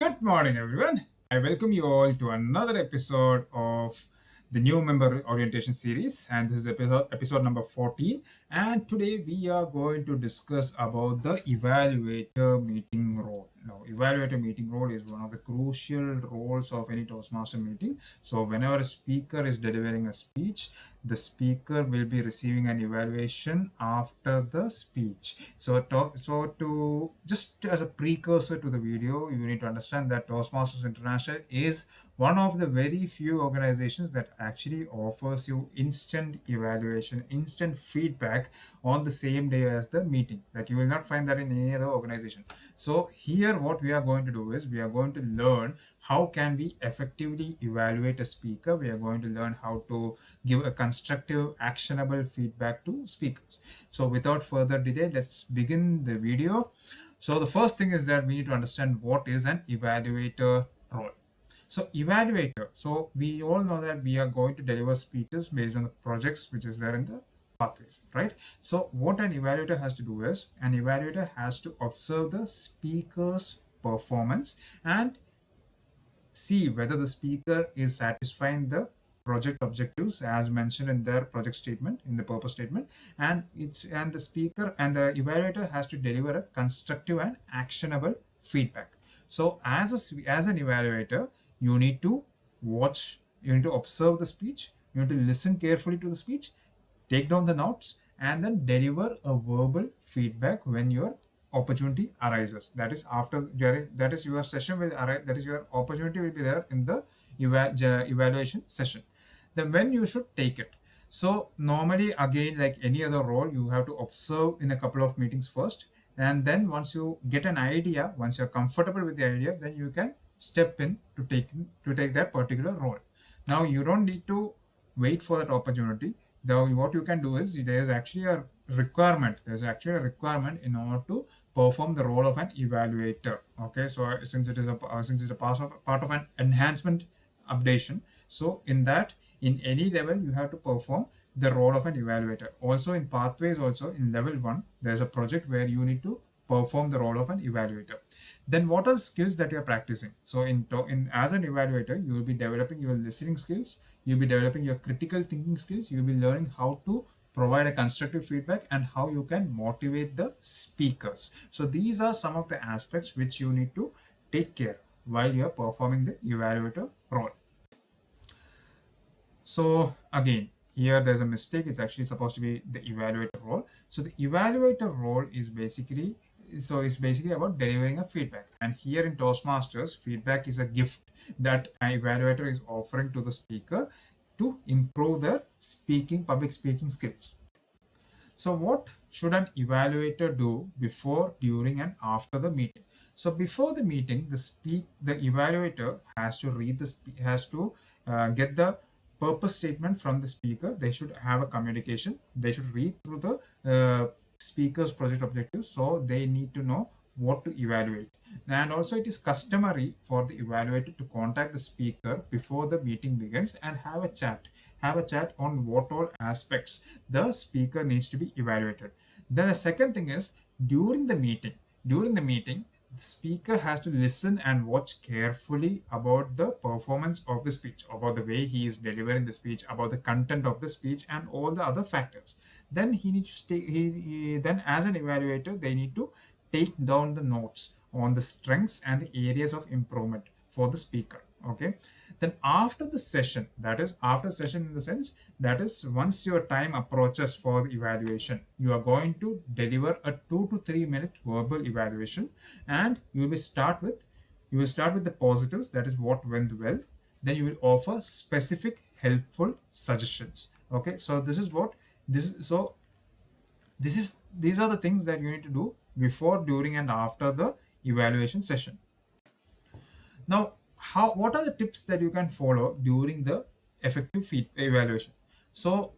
Good morning, everyone. I welcome you all to another episode of the new member orientation series, and this is episode number 14. And today we are going to discuss about the evaluator meeting role. Now, evaluator meeting role is one of the crucial roles of any Toastmaster meeting. So, whenever a speaker is delivering a speech, the speaker will be receiving an evaluation after the speech. So, just as a precursor to the video, you need to understand that Toastmasters International is one of the very few organizations that actually offers you instant evaluation, instant feedback on the same day as the meeting. Like, you will not find that in any other organization. So here what we are going to do is we are going to learn how can we effectively evaluate a speaker. We are going to learn how to give a constructive, actionable feedback to speakers. So without further delay, let's begin the video. So the first thing is that we need to understand what is an evaluator role. So evaluator, so we all know that we are going to deliver speeches based on the projects which is there in the pathways, right? So what an evaluator has to do is an evaluator has to observe the speaker's performance and see whether the speaker is satisfying the project objectives as mentioned in their project statement, in the purpose statement, and the speaker and the evaluator has to deliver a constructive and actionable feedback. So as an evaluator, you need to watch, you need to observe the speech, you need to listen carefully to the speech, take down the notes, and then deliver a verbal feedback when your opportunity arises. That is your session will arise, that is your opportunity will be there in the evaluation session. Then when you should take it. So normally, again, like any other role, you have to observe in a couple of meetings first, and then once you get an idea, once you're comfortable with the idea, then you can step in to take that particular role. Now you don't need to wait for that opportunity. Though what you can do is there's actually a requirement. There's actually a requirement in order to perform the role of an evaluator. Okay, so since it's a part of an enhancement updation, so in that, in any level, you have to perform the role of an evaluator. Also in pathways, also in level 1, there's a project where you need to perform the role of an evaluator. Then what are the skills that you're practicing? So as an evaluator, you will be developing your listening skills, you'll be developing your critical thinking skills, you'll be learning how to provide a constructive feedback and how you can motivate the speakers. So these are some of the aspects which you need to take care while you're performing the evaluator role. So again, here there's a mistake. It's actually supposed to be the evaluator role. So the evaluator role is basically about delivering a feedback. And here in Toastmasters, feedback is a gift that an evaluator is offering to the speaker to improve their public speaking skills. So what should an evaluator do before, during, and after the meeting? So before the meeting, the evaluator has to get the purpose statement from the speaker. They should have a communication. They should read through the speaker's project objectives, so they need to know what to evaluate. And also, it is customary for the evaluator to contact the speaker before the meeting begins and have a chat on what all aspects the speaker needs to be evaluated. Then the second thing is during the meeting, the speaker has to listen and watch carefully about the performance of the speech, about the way he is delivering the speech, about the content of the speech, and all the other factors. Then he needs to then as an evaluator, they need to take down the notes on the strengths and the areas of improvement for the speaker. Okay. Then after the session, that is after session in the sense that is once your time approaches for the evaluation, you are going to deliver a 2 to 3 minute verbal evaluation, and you will start with the positives, that is what went well. Then you will offer specific helpful suggestions. Okay, so these are the things that you need to do before, during, and after the evaluation session. Now, what are the tips that you can follow during the effective evaluation? So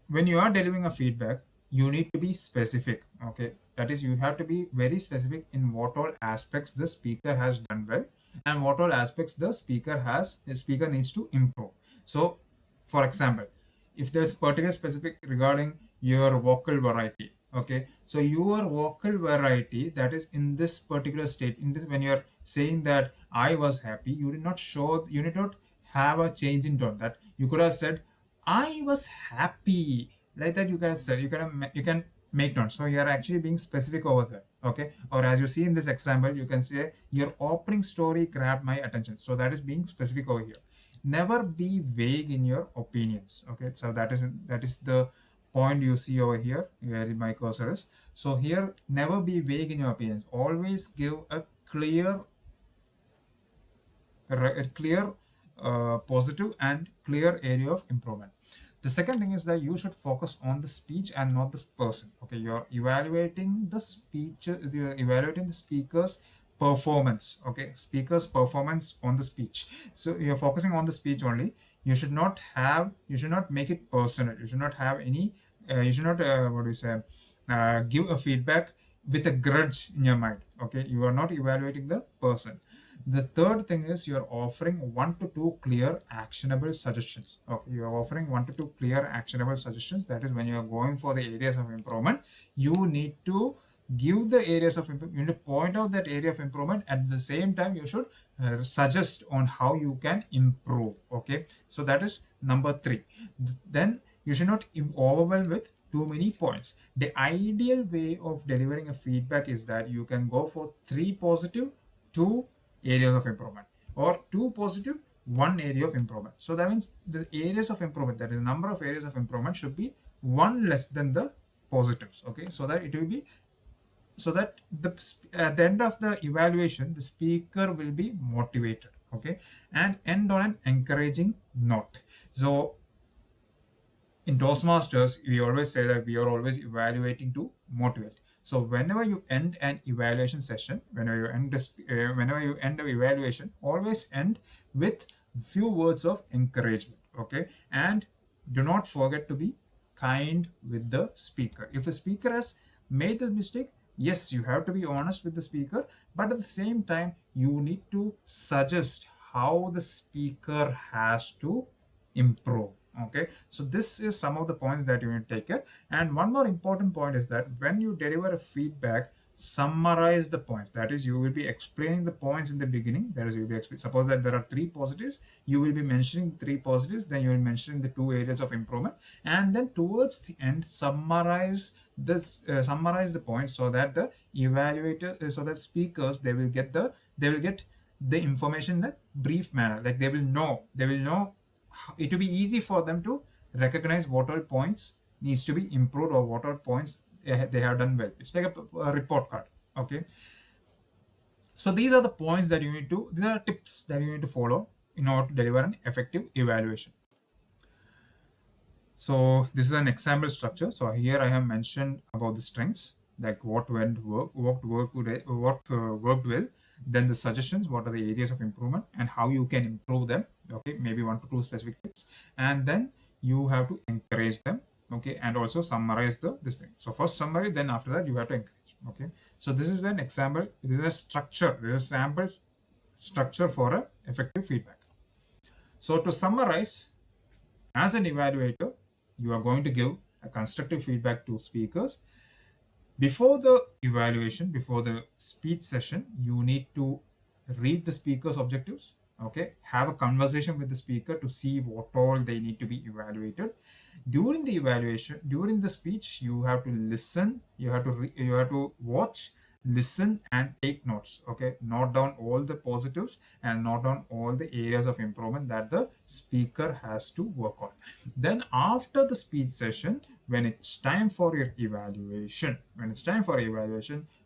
when you are delivering a feedback, you need to be specific. Okay, that is, you have to be very specific in what all aspects the speaker has done well and what all aspects the speaker needs to improve. So for example, if there's particular specific regarding your vocal variety, Okay, so your vocal variety that is in this particular state, in this, when you're saying that I was happy, you did not show, you did not have a change in tone. That you could have said I was happy, like that. You can have said, you can make tone. So you are actually being specific over there. Okay, or as you see in this example, you can say your opening story grabbed my attention. So that is being specific over here. Never be vague in your opinions. Okay, so that is the point you see over here where my cursor is. So here, never be vague in your opinions. Always give a clear positive and clear area of improvement. The second thing is that you should focus on the speech and not this person. Okay, you're evaluating the speech, you're evaluating the speaker's performance. Okay, speaker's performance on the speech. So you're focusing on the speech only. You should not make it personal. You should not have any, you should not, what do you say, give a feedback with a grudge in your mind. Okay, you are not evaluating the person. The third thing is you're offering 1 to 2 clear actionable suggestions. Okay, you're offering 1 to 2 clear actionable suggestions. That is, when you're going for the areas of improvement, you need to give the areas of improvement. You need to point out that area of improvement. At the same time, you should suggest on how you can improve. Okay, so that is number 3. Then you should not overwhelm with too many points. The ideal way of delivering a feedback is that you can go for 3 positive, 2 areas of improvement, or 2 positive, 1 area of improvement. So that means the areas of improvement, that is, the number of areas of improvement, should be 1 less than the positives. Okay, so that it will be, so that at the end of the evaluation, the speaker will be motivated. Okay, and end on an encouraging note. So in Toastmasters, we always say that we are always evaluating to motivate. So whenever you end an evaluation session, whenever you end an evaluation, always end with few words of encouragement. Okay, and do not forget to be kind with the speaker. If the speaker has made the mistake, yes, you have to be honest with the speaker, but at the same time, you need to suggest how the speaker has to improve. Okay, so this is some of the points that you need to take care. And one more important point is that when you deliver a feedback, summarize the points. That is, you will be explaining the points in the beginning. That is, you will be suppose that there are 3 positives, you will be mentioning 3 positives, then you will mention the 2 areas of improvement, and then towards the end, summarize the points, so that the evaluator, so that speakers, they will get the information in a brief manner. Like they will know it will be easy for them to recognize what all points needs to be improved, or what all points they have done well. It's like a report card. Okay, so these are the points that you need to, these are tips that you need to follow in order to deliver an effective evaluation. So this is an example structure. So here I have mentioned about the strengths, like what worked well. Then the suggestions, what are the areas of improvement and how you can improve them. Okay, maybe 1 to 2 specific tips, and then you have to encourage them. Okay, and also summarize this thing. So first summary, then after that you have to encourage. Okay, so this is an example. This is a structure. This is a sample structure for a effective feedback. So to summarize, as an evaluator, you are going to give a constructive feedback to speakers. Before the evaluation, before the speech session, you need to read the speaker's objectives. Okay, have a conversation with the speaker to see what all they need to be evaluated. During the evaluation, during the speech, you have to listen, you have to watch, listen, and take notes. Okay, note down all the positives and note down all the areas of improvement that the speaker has to work on. Then after the speech session, when it's time for your evaluation,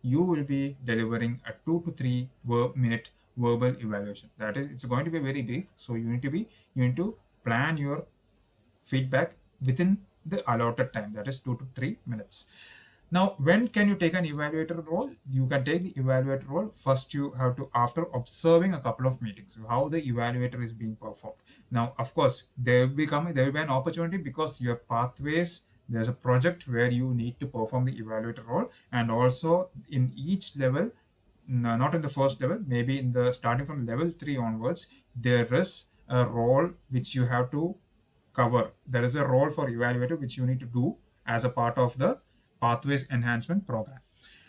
you will be delivering a 2 to 3 minute verbal evaluation. That is, it's going to be very brief. So you need to plan your feedback within the allotted time, that is 2 to 3 minutes. Now, when can you take an evaluator role? You can take the evaluator role. First, you have to, after observing a couple of meetings, how the evaluator is being performed. Now, of course, there will be an opportunity, because your pathways, there's a project where you need to perform the evaluator role, and also in each level, not in the first level, maybe in the starting from level 3 onwards, there is a role which you have to cover. There is a role for evaluator which you need to do as a part of the Pathways Enhancement Program.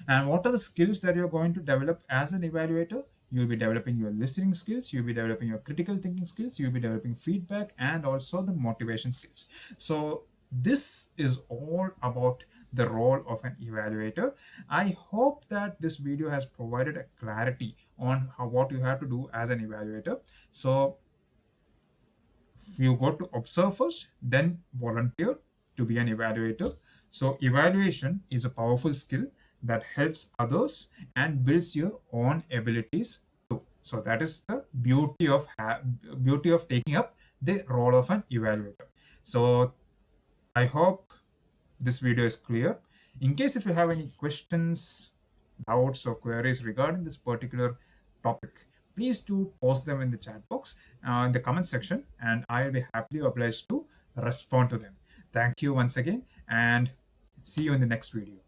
And what are the skills that you're going to develop as an evaluator? You'll be developing your listening skills, you'll be developing your critical thinking skills, you'll be developing feedback, and also the motivation skills. So, this is all about the role of an evaluator. I hope that this video has provided a clarity on what you have to do as an evaluator. So, you got to observe first, then volunteer to be an evaluator. So, evaluation is a powerful skill that helps others and builds your own abilities too. So, that is the beauty of taking up the role of an evaluator. So, I hope this video is clear. In case if you have any questions, doubts, or queries regarding this particular topic, please do post them in the chat box, in the comment section, and I'll be happily obliged to respond to them. Thank you once again, and see you in the next video.